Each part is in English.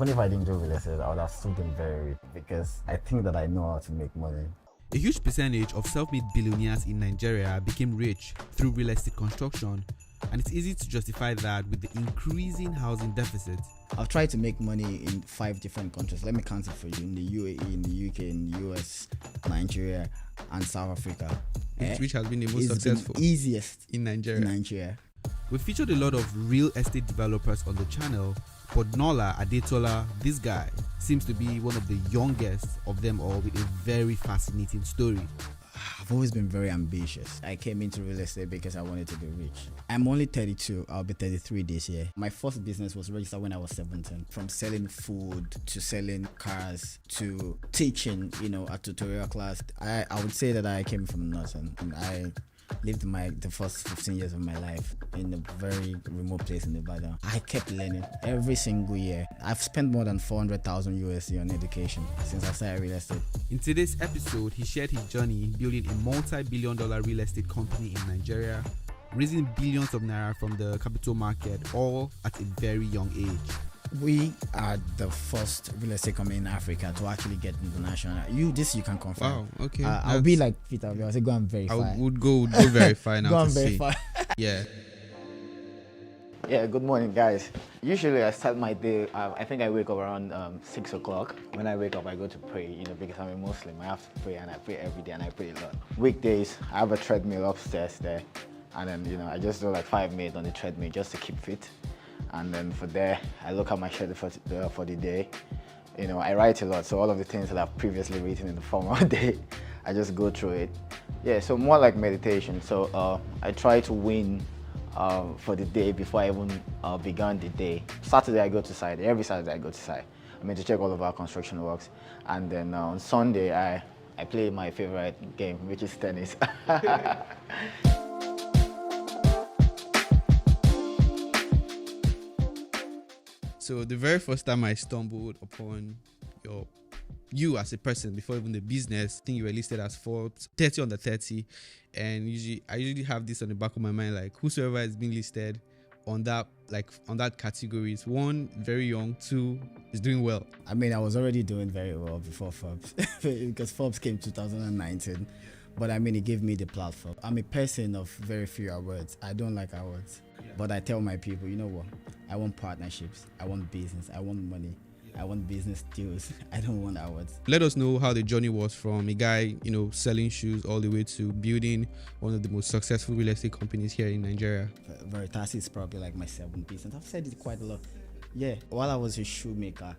Even if I didn't do real estate, I would have still been very rich because I think that I know how to make money. A huge percentage of self-made billionaires in Nigeria became rich through real estate construction, and it's easy to justify that with the increasing housing deficit. I've tried to make money in 5 different countries. Let me count it for you. In the UAE, in the UK, in the US, Nigeria, and South Africa. Which has been the most successful? Easiest in Nigeria. We featured a lot of real estate developers on the channel, but Nola Adetola, this guy, seems to be one of the youngest of them all with a very fascinating story. I've always been very ambitious. I came into real estate because I wanted to be rich. I'm only 32. I'll be 33 this year. My first business was registered when I was 17. From selling food to selling cars to teaching, a tutorial class. I would say that I came from nothing. I lived the first 15 years of my life in a very remote place in Nevada. I kept learning every single year. I've spent more than 400,000 USD on education since I started real estate. In today's episode, he shared his journey building a multi-billion-dollar real estate company in Nigeria, raising billions of naira from the capital market, all at a very young age. We are the first real estate company in Africa to actually get international. You can confirm. Wow, okay. I'll be like Peter. I'll say go and verify. I would go verify now. Go and to verify. See. Yeah. Yeah, good morning, guys. Usually I start my day, I think I wake up around 6 o'clock. When I wake up, I go to pray, because I'm a Muslim. I have to pray, and I pray every day, and I pray a lot. Weekdays, I have a treadmill upstairs there, and then, I just do like 5 minutes on the treadmill just to keep fit. And then for there, I look at my schedule for the day. I write a lot, so all of the things that I've previously written in the formal day, I just go through it. Yeah, so more like meditation. So I try to win for the day before I even began the day. Saturday I go to site. Every Saturday I go to site. To check all of our construction works. And then on Sunday I play my favorite game, which is tennis. So the very first time I stumbled upon you as a person before even the business, I think you were listed as Forbes 30 under 30, and I usually have this on the back of my mind, like whosoever has been listed on that category is 1, very young, 2, is doing well. I was already doing very well before Forbes because Forbes came 2019. But it gave me the platform. I'm a person of very few awards. I don't like awards. But I tell my people, you know what? I want partnerships. I want business. I want money. I want business deals. I don't want awards. Let us know how the journey was from a guy, selling shoes all the way to building one of the most successful real estate companies here in Nigeria. Veritasi is probably like my 7th business. I've said it quite a lot. Yeah, while I was a shoemaker,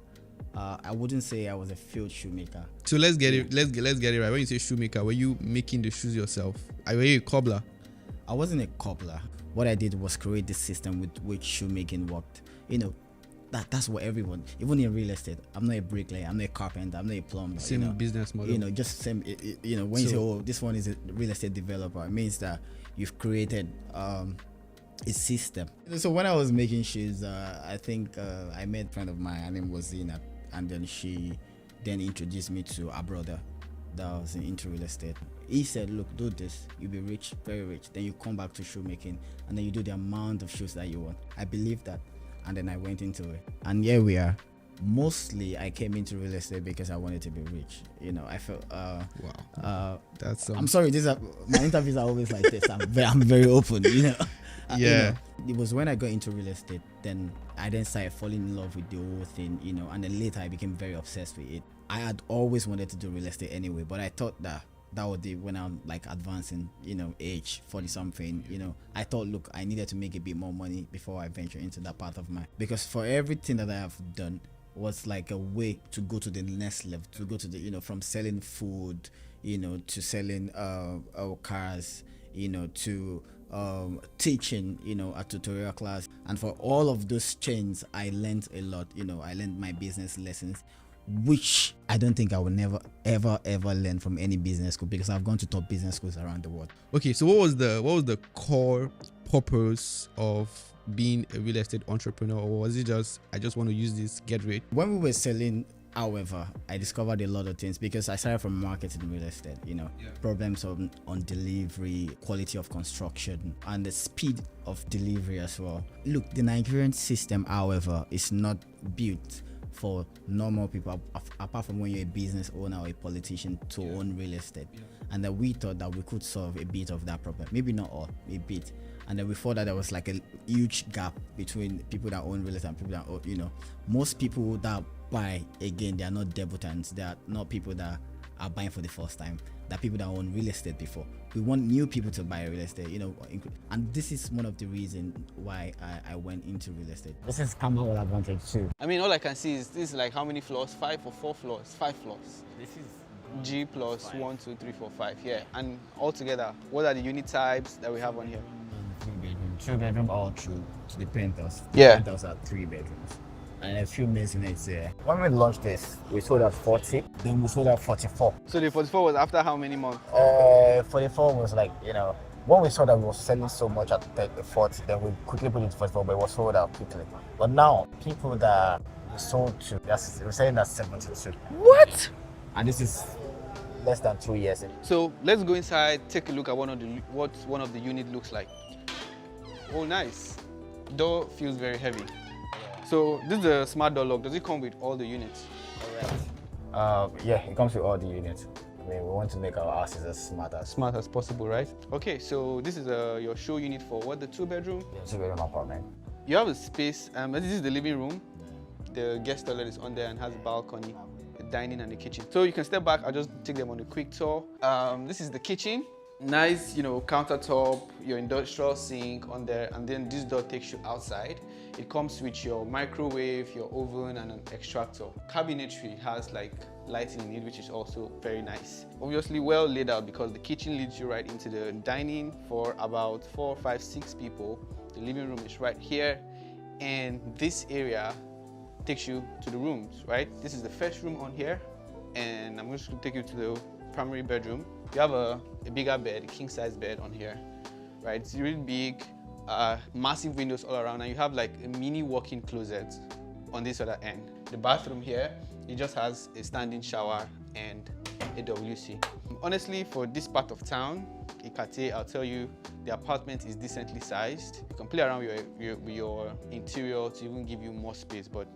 I wouldn't say I was a field shoemaker. So let's get it right. When you say shoemaker, were you making the shoes yourself? Were you a cobbler? I wasn't a cobbler. What I did was create the system with which shoemaking worked. That's what everyone, even in real estate, I'm not a bricklayer, I'm not a carpenter, I'm not a plumber. Same business model. Just same. When you say, oh, this one is a real estate developer, it means that you've created a system. So when I was making shoes, I think I met a friend of mine. Her name was Zina. And then she introduced me to a brother that was into real estate. He said, look, do this, you'll be rich, very rich. Then you come back to shoemaking, and then you do the amount of shoes that you want. I believe that, and then I went into it. And here we are. Mostly, I came into real estate because I wanted to be rich. I felt, wow. That's I'm sorry, my interviews are always like this. I'm very open, Yeah. It was when I got into real estate, then I started falling in love with the whole thing, and then later I became very obsessed with it. I had always wanted to do real estate anyway, but I thought that would be when I'm like advancing, age, 40 something, I thought, look, I needed to make a bit more money before I venture into that part of because for everything that I have done was like a way to go to the next level, to go to the, from selling food, to selling cars, to teaching, a tutorial class. And for all of those chains, I learned a lot. I learned my business lessons, which I don't think I will never, ever learn from any business school, because I've gone to top business schools around the world. Okay, so what was the core purpose of being a real estate entrepreneur, or was it just, I just want to use this, get rich? When we were selling, however, I discovered a lot of things, because I started from marketing real estate, problems on delivery, quality of construction, and the speed of delivery as well. Look, the Nigerian system, however, is not built for normal people, apart from when you're a business owner or a politician, to own real estate. And then we thought that we could solve a bit of that problem. Maybe not all, a bit. And then we thought that there was like a huge gap between people that own real estate and people that own, most people that buy, again, they are not debutants. They are not people that are buying for the first time. They're people that own real estate before. We want new people to buy real estate, and this is one of the reasons why I went into real estate. This is Campbell advantage too. I mean, all I can see is this is like how many floors? 5 or 4 floors? 5 floors. This is G plus 1, 2, 3, 4, 5. Yeah. And altogether, what are the unit types that we have on here? 3-bedroom, 2-bedroom, all true to the penthouse. Yeah. Penthouse are 3 bedrooms. And a few maisonettes there. When we launched this, we sold at 40, then we sold at 44. So the 44 was after how many months? 44 was like, when we saw that we were selling so much at 40, then we quickly put it to 44, but it was sold out quickly. But now, people that we sold to, we're selling at 72. What? And this is less than 2 years in. So let's go inside, take a look at what one of the unit looks like. Oh, nice. Door feels very heavy. So this is a smart door lock. Does it come with all the units? Correct. Yeah, it comes with all the units. I mean, we want to make our houses as smart as Possible, right? Okay, so this is your show unit for what, the 2-bedroom? yeah, 2-bedroom apartment. You have a space. This is the living room. The guest toilet is on there and has a balcony, the dining and the kitchen. So you can step back. I'll just take them on a quick tour. This is the kitchen. Nice, countertop, your industrial sink on there, and then this door takes you outside. It comes with your microwave, your oven, and an extractor. Cabinetry has like lighting in it, which is also very nice. Obviously well laid out because the kitchen leads you right into the dining for about 4, 5, 6 people. The living room is right here, and this area takes you to the rooms, right? This is the first room on here, and I'm just going to take you to the primary bedroom. You have a bigger bed, a king-size bed on here, right? It's really big, massive windows all around, and you have like a mini walk-in closet on this other end. The bathroom here, it just has a standing shower and a WC. Honestly, for this part of town, Ikate, I'll tell you, the apartment is decently sized. You can play around with your interior to even give you more space, but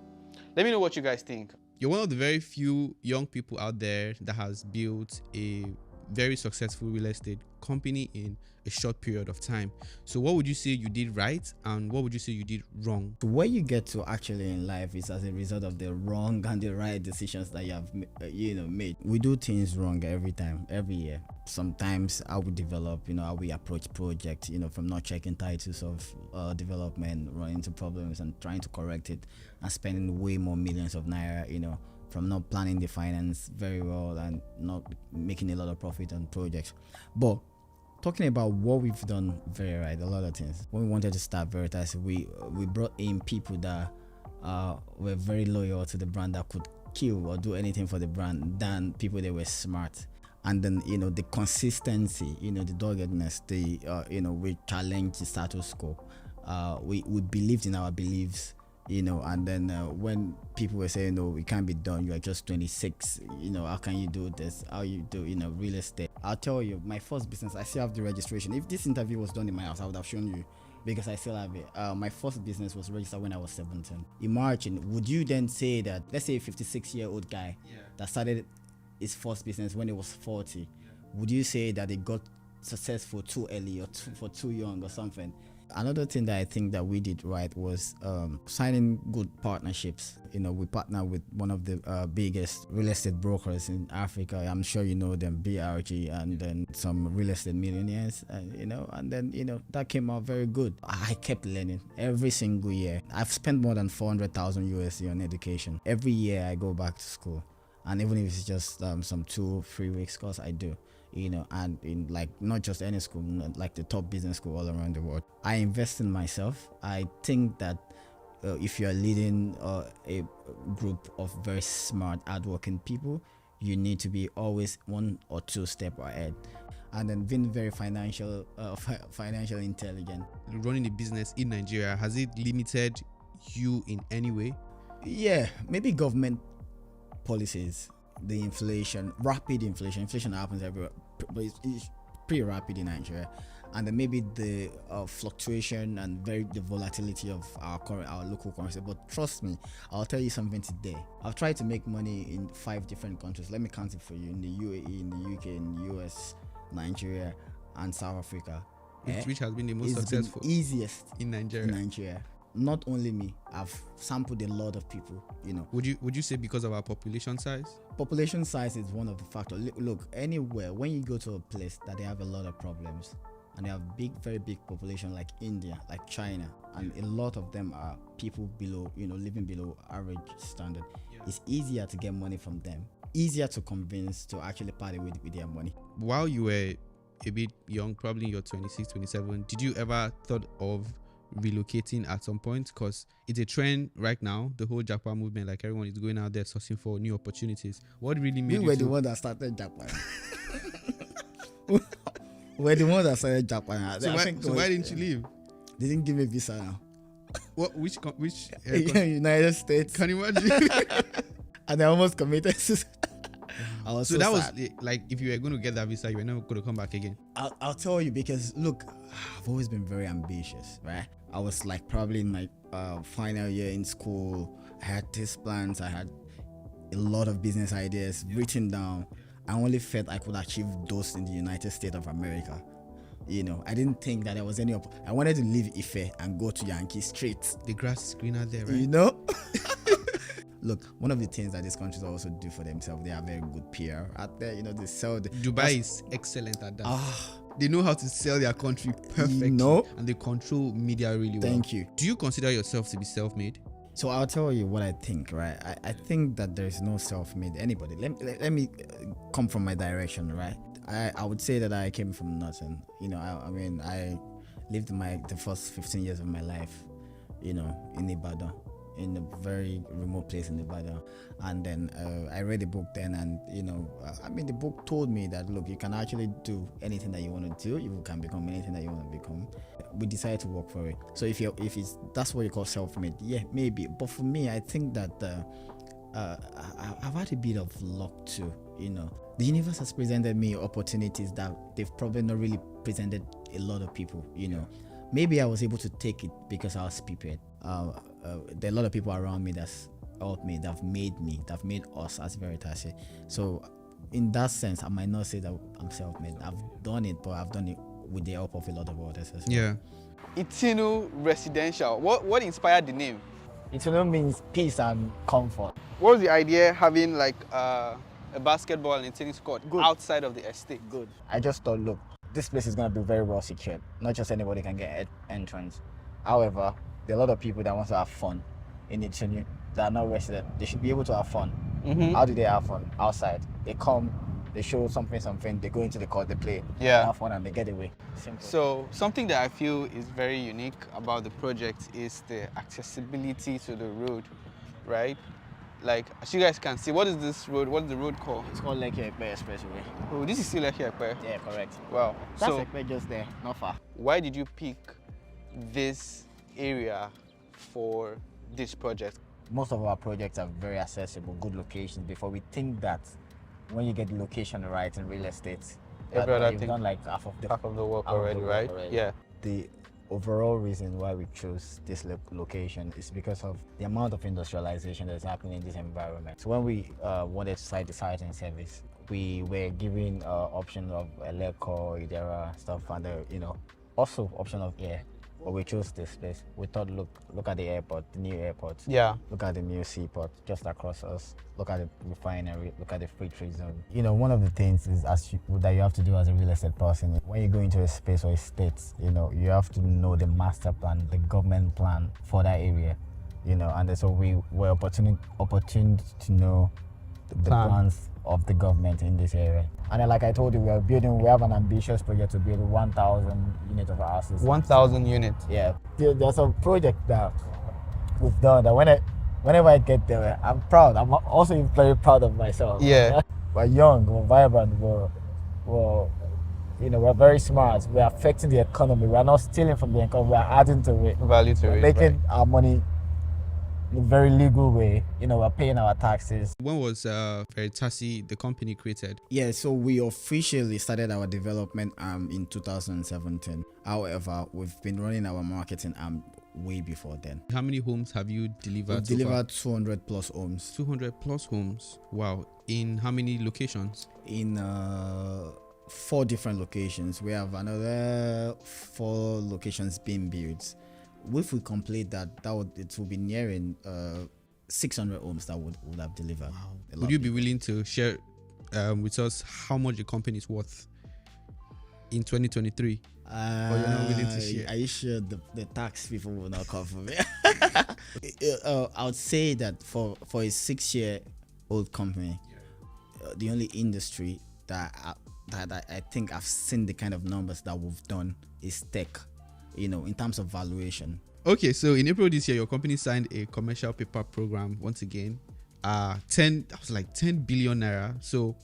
let me know what you guys think. You're one of the very few young people out there that has built a very successful real estate company in a short period of time. So what would you say you did right, and what would you say you did wrong? Where you get to actually in life is as a result of the wrong and the right decisions that you have made. We do things wrong every time, every year. Sometimes how we develop, how we approach projects, from not checking titles of development, running into problems and trying to correct it, and spending way more millions of naira, from not planning the finance very well and not making a lot of profit on projects. But talking about what we've done very right, a lot of things. When we wanted to start Veritasi, we brought in people that were very loyal to the brand, that could kill or do anything for the brand, than people that were smart. And then the consistency, the doggedness, we challenged the status quo. We believed in our beliefs. And then when people were saying, no, it can't be done, you are just 26, how can you do this, how you do real estate? I'll tell you, my first business, I still have the registration. If this interview was done in my house, I would have shown you, because I still have it. My first business was registered when I was 17. Imagine, would you then say that, let's say a 56-year-old guy that started his first business when he was 40, would you say that he got successful too early or for too young or something? Another thing that I think that we did right was signing good partnerships. We partner with one of the biggest real estate brokers in Africa. I'm sure you know them, BRG, and then some real estate millionaires, and then, that came out very good. I kept learning every single year. I've spent more than 400,000 USD on education. Every year I go back to school, and even if it's just some 2-3 weeks course, I do. And in like not just any school, like the top business school all around the world. I invest in myself. I think that if you're leading a group of very smart, hardworking people, you need to be always 1 or 2 steps ahead. And then being very financially intelligent. Running a business in Nigeria, has it limited you in any way? Yeah, maybe government policies. The inflation, rapid inflation happens everywhere, but it's pretty rapid in Nigeria. and then maybe the fluctuation and the volatility of our local currency. But trust me, I'll tell you something today. I've tried to make money in 5 different countries. Let me count it for you: in the UAE, in the UK, in the US, Nigeria, and South Africa. Which has been the most It's successful been easiest in Nigeria. in Nigeria. Not only me, I've sampled a lot of people. Would you say because of our population size? Population size is one of the factors. Look, anywhere when you go to a place that they have a lot of problems and they have very big population like India, like China, and a lot of them are people below, living below average standard. It's easier to get money from them, easier to convince to actually party with their money. While you were a bit young, probably in your 26, 27, did you ever thought of relocating at some point? Because it's a trend right now, the whole Japan movement, like everyone is going out there searching for new opportunities. What really made We were the one that started Japan. We're the ones that started Japan. So why didn't you leave? They didn't give me visa now. Which United States. can you imagine? And I almost committed suicide. I was So that sad. was like, if you were going to get that visa, you were never going to come back again. I'll tell you, because look, I've always been very ambitious, right? I was like probably in my final year in school. I had these plans. I had a lot of business ideas written down. I only felt I could achieve those in the United States of America. I didn't think that there was any I wanted to leave Ife and go to Yankee straight. The grass is greener there, right? Look, one of the things that these countries also do for themselves, they have very good PR out there. They sell Dubai is excellent at that. They know how to sell their country perfectly, and they control media really well. Thank you. Do you consider yourself to be self-made? So I'll tell you what I think, right? I think that there is no self-made anybody. Let me come from my direction, right? I would say that I came from nothing. I lived the first 15 years of my life, in Ibadan, in a very remote place in Ibadan. And then I read a book then, and the book told me that, look, you can actually do anything that you want to do. You can become anything that you want to become. We decided to work for it. So if that's what you call self-made, yeah, maybe. But for me, I think that I've had a bit of luck too. The universe has presented me opportunities that they've probably not really presented a lot of people. Maybe I was able to take it because I was prepared. There are a lot of people around me that's helped me, that have made us as Veritasi. So in that sense, I might not say that I'm self-made. I've done it, but I've done it with the help of a lot of others as well. Yeah. Itinu Residential. What inspired the name? Itunu means peace and comfort. What was the idea having like a basketball and a tennis court outside of the estate? Good. I just thought, look, this place is going to be very well secured. Not just anybody can get entrance. However, there are a lot of people that want to have fun in Itunu that are not resident. They should be able to have fun. Mm-hmm. How do they have fun? Outside. They come, they show something, they go into the court, they play, they have fun, and they get away. Simple. So something that I feel is very unique about the project is the accessibility to the road, right? Like, as you guys can see, what is this road? What is the road called? It's called Lekki Ekpe Expressway. Oh, this is still Lekki Ekpe. Yeah, correct. Wow. That's So Ekpe just there, not far. why did you pick this area for this project? Most of our projects are very accessible, good locations. Before we think that when you get the location right in real estate, Every other you've thing- done like half of the work half of the already, work right? already. Yeah. The overall reason why we chose this location is because of the amount of industrialization that's happening in this environment. So when we wanted to cite the siting service, we were given option of Eleko, Idera stuff, and also option of air. But we chose this place. We thought, look at the airport, the new airport. Yeah. Look at the new seaport just across us. Look at the refinery. Look at the free trade zone. One of the things is that you have to do as a real estate person. When you go into a space or a state, you have to know the master plan, the government plan for that area. And so we were opportune to know the plans of the government in this area. And then, like I told you, we have an ambitious project to build 1,000 units of houses. 1,000 units. Yeah, there's a project that we've done that whenever I get there, I'm proud. I'm also very proud of myself. Yeah. We're young, we're vibrant, we're very smart. We're affecting the economy. We're not stealing from the economy. We're adding to it. Value to We're it. making our money in a very legal way. We're paying our taxes. When was Veritasi, the company, created? Yeah, so we officially started our development in 2017. However, we've been running our marketing way before then. How many homes have you delivered? We've delivered 200 plus homes. 200 plus homes. Wow. In how many locations? In 4 different locations. We have another 4 locations being built. If we complete that, it will be nearing 600 homes that would have delivered. Wow. Would you be willing to share with us how much the company is worth in 2023? Or you're not willing to share? Are you sure the tax people will not come for me? I would say that for a 6-year-old company, the only industry that I think I've seen the kind of numbers that we've done is tech, in terms of valuation. Okay, so in April this year, your company signed a commercial paper program once again. 10 billion naira. So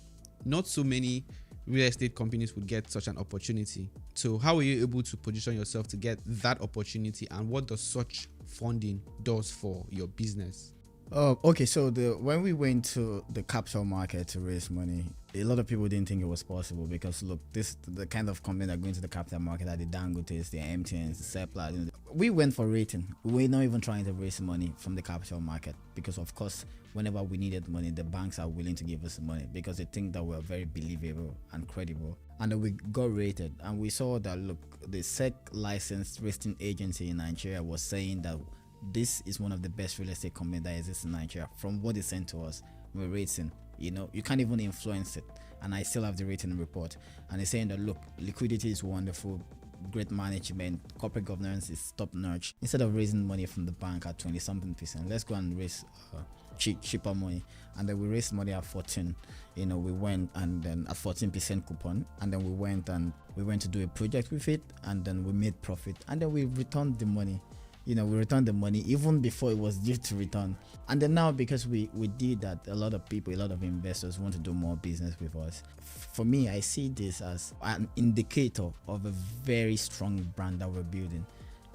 not so many real estate companies would get such an opportunity. So how were you able to position yourself to get that opportunity, and what does such funding does for your business? Okay, so when we went to the capital market to raise money, a lot of people didn't think it was possible, because look, the kind of company that are going to the capital market are the Dangotes, the MTNs, the Seplat. We went for rating. We were not even trying to raise money from the capital market, because of course, whenever we needed money, the banks are willing to give us money because they think that we're very believable and credible. And then we got rated, and we saw that, look, the SEC licensed rating agency in Nigeria was saying that this is one of the best real estate companies that exists in Nigeria. From what they sent to us, we're rating. You can't even influence it, and I still have the rating report. And they're saying that, look, liquidity is wonderful, great management, corporate governance is top notch. Instead of raising money from the bank at 20-something%, let's go and raise cheaper money. And then we raised money at 14. We went, and then at 14% coupon, and then we went to do a project with it, and then we made profit, and then we returned the money. We returned the money even before it was due to return. And then now, because we did that, a lot of people, a lot of investors want to do more business with us. For me, I see this as an indicator of a very strong brand that we're building.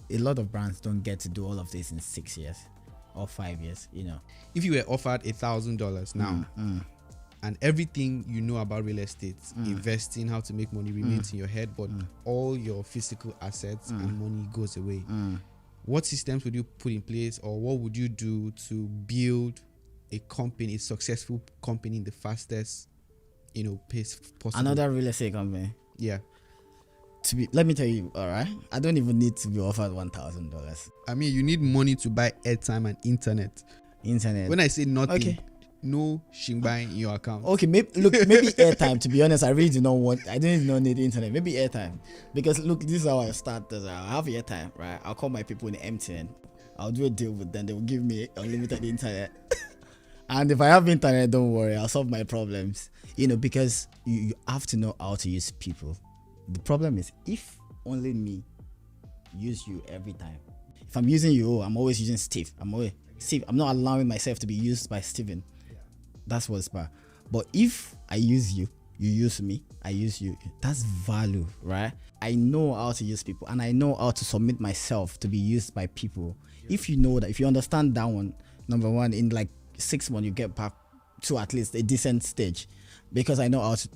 A lot of brands don't get to do all of this in 6 years or 5 years, If you were offered $1,000 now, and everything you know about real estate, investing, how to make money remains in your head, but all your physical assets and money goes away, what systems would you put in place, or what would you do to build a company, a successful company, in the fastest, pace possible? Another real estate company. Yeah. Let me tell you, all right, I don't even need to be offered $1,000. I mean, you need money to buy airtime and internet. When I say nothing, okay, no shingbai in your account. Okay, maybe airtime. To be honest, I really I don't need internet. Maybe airtime, because look, this is how I start. I have airtime, right? I'll call my people in MTN. I'll do a deal with them. They will give me unlimited internet. And if I have internet, don't worry, I'll solve my problems. Because you have to know how to use people. The problem is, if only me use you every time. If I'm using you, I'm always using Steve. I'm not allowing myself to be used by Steven. That's what's bad. But if I use you, you use me, I use you, that's value, right? I know how to use people, and I know how to submit myself to be used by people. If you know that, if you understand that one, number one, in like 6 months you get back to at least a decent stage, because I know how to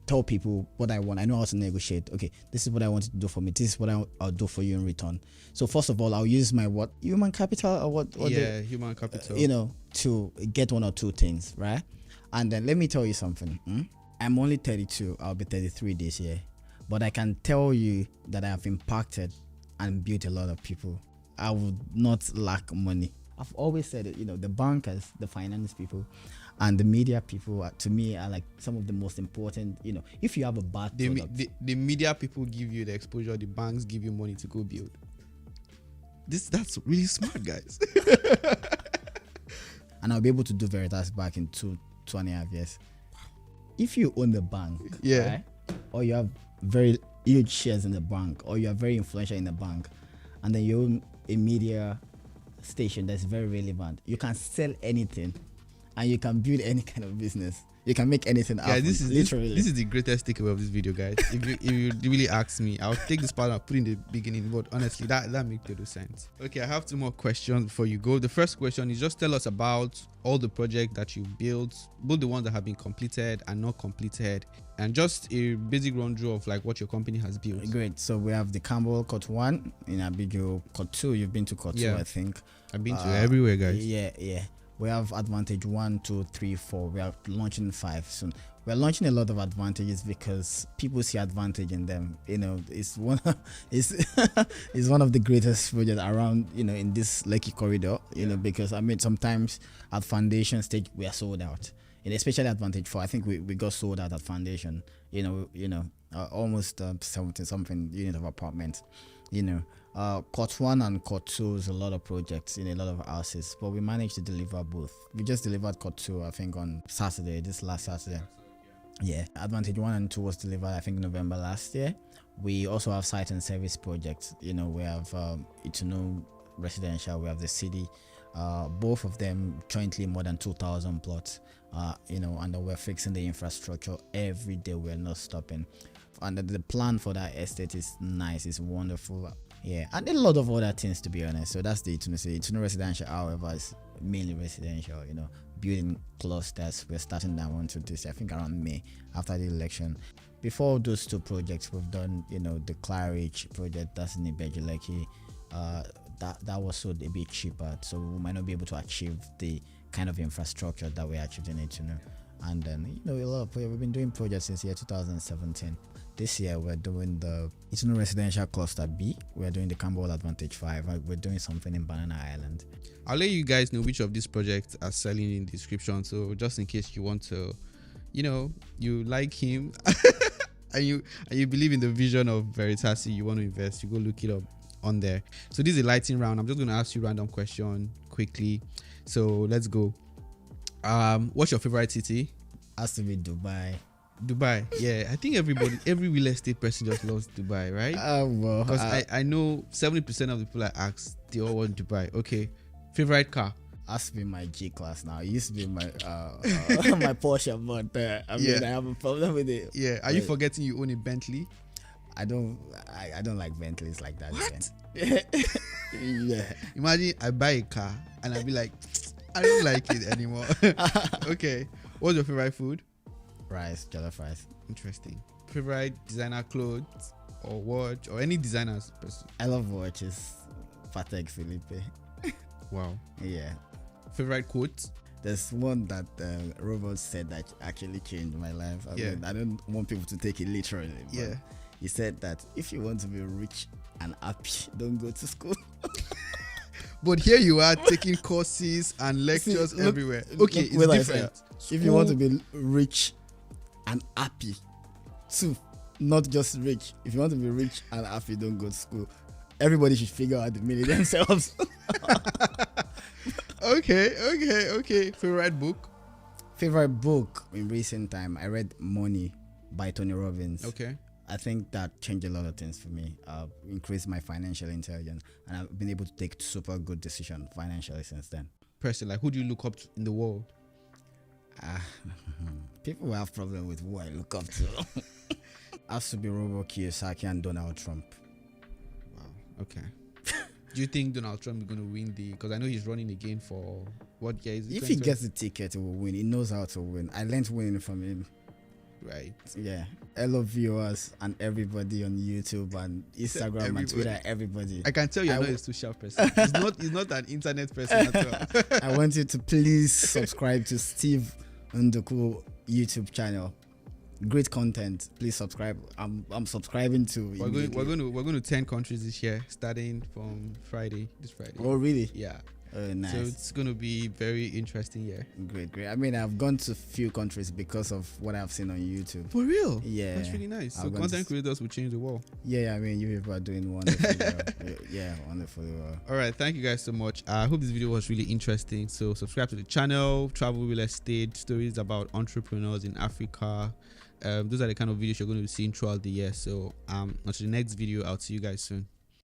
tell people what I want. I know how to negotiate. Okay, this is what I want to do for me, this is what I'll do for you in return. So first of all, I'll use my human capital, or human capital, to get 1 or 2 things, right? And then let me tell you something. I'm only 32. I'll be 33 this year, but I can tell you that I have impacted and built a lot of people. I would not lack money. I've always said it. The bankers, the finance people, and the media people, to me, are like some of the most important. If you have a bad product, the media people give you the exposure, the banks give you money to go build. That's really smart, guys. And I'll be able to do Veritasi back in 2.5 years. If you own the bank, yeah, right? Or you have very huge shares in the bank, or you are very influential in the bank, and then you own a media station that's very relevant, you can sell anything, and you can build any kind of business. You can make anything happen. This is literally. this is the greatest takeaway of this video, guys. if you really ask me, I'll take this part and put in the beginning, but honestly, that makes total sense. Okay, I have 2 more questions before you go. The first question is just tell us about all the projects that you built, both the ones that have been completed and not completed, and just a basic run through of like what your company has built. Great. So we have the Campbell Court 1 in Abijo, Court 2. You've been to Court 2, I think. I've been to everywhere, guys. Yeah. We have Advantage 1, 2, 3, 4. We are launching 5 soon. We're launching a lot of advantages because people see advantage in them. You know, it's one it's one of the greatest projects around, you know, in this Lekki corridor, you know, because I mean sometimes at foundation stage we are sold out. And especially Advantage 4, I think we got sold out at foundation, almost 70 something unit of apartments, Court 1 and Court 2 is a lot of projects in a lot of houses, but we managed to deliver both. We just delivered Court 2, I think, on Saturday, this last Saturday. Yeah, Advantage 1 and 2 was delivered, I think, November last year. We also have site and service projects. We have Itunu residential, we have the city, both of them jointly more than 2,000 plots, and we're fixing the infrastructure every day. We're not stopping. And the plan for that estate is nice, it's wonderful. Yeah, and a lot of other things, to be honest. So that's the Itunu residential, however, is mainly residential, building clusters. We're starting that one to this, I think, around May after the election. Before those 2 projects, we've done, the Claridge project, that's in Ibejuleki. That was sold a bit cheaper, so we might not be able to achieve the kind of infrastructure that we achieved in Itunu. And then, a lot of we've been doing projects since year 2017. This year we're doing the Itunu Residential Cluster B. We're doing the Campbell Advantage 5. We're doing something in Banana Island. I'll let you guys know which of these projects are selling in the description. So just in case you want to, you like him and you believe in the vision of Veritasi, you want to invest, you go look it up on there. So this is a lighting round. I'm just going to ask you random question quickly. So let's go. What's your favorite city? Has to be Dubai. Dubai, yeah. I think every real estate person just loves Dubai, right? Well, because I know 70% of the people I ask, they all want Dubai. Okay, favorite car? Has to be my G class now. It used to be my my Porsche, but I have a problem with it. Yeah, are you forgetting you own a Bentley? I don't like Bentleys like that. What? Yeah. Imagine I buy a car and I'll be like, I don't like it anymore. Okay, what's your favorite food? Rice, jollof rice. Interesting. Favorite designer clothes or watch or any designers person? I love watches. Patek Philippe. Wow. Yeah. Favorite quote? There's one that Robert said that actually changed my life. I mean, I don't want people to take it literally. But he said that if you want to be rich and happy, don't go to school. But here you are taking courses and lectures everywhere. Okay, it's different. If you want to be rich and happy too, not just rich. If you want to be rich and happy, don't go to school. Everybody should figure out the meaning themselves. Okay. Favorite book? Favorite book in recent time, I read Money by Tony Robbins. Okay. I think that changed a lot of things for me. Increased my financial intelligence, and I've been able to take super good decisions financially since then. Person, like, who do you look up to in the world? People have problem with who I look up to. Has to be Robert Kiyosaki and Donald Trump. Wow. Okay. Do you think Donald Trump is going to win because I know he's running again for what year is it? If he gets the ticket, he will win. He knows how to win. I learned winning from him. Right. Yeah. Hello viewers and everybody on YouTube and Instagram and Twitter, everybody. I can tell you're not a social person. He's not an internet person at all. I want you to please subscribe to Steve Ndukwu YouTube channel. Great content. Please subscribe. I'm subscribing to. We're going to 10 countries this year, starting from this Friday. Oh really? Yeah. Nice. So it's going to be very interesting year. Great. I mean, I've gone to a few countries because of what I've seen on YouTube. For real? Yeah. That's really nice. So content creators will change the world. Yeah. I mean, you people are doing wonderfully well. Yeah, wonderfully well. All right. Thank you guys so much. I hope this video was really interesting. So subscribe to the channel, travel real estate, stories about entrepreneurs in Africa. Those are the kind of videos you're going to be seeing throughout the year. So until the next video, I'll see you guys soon.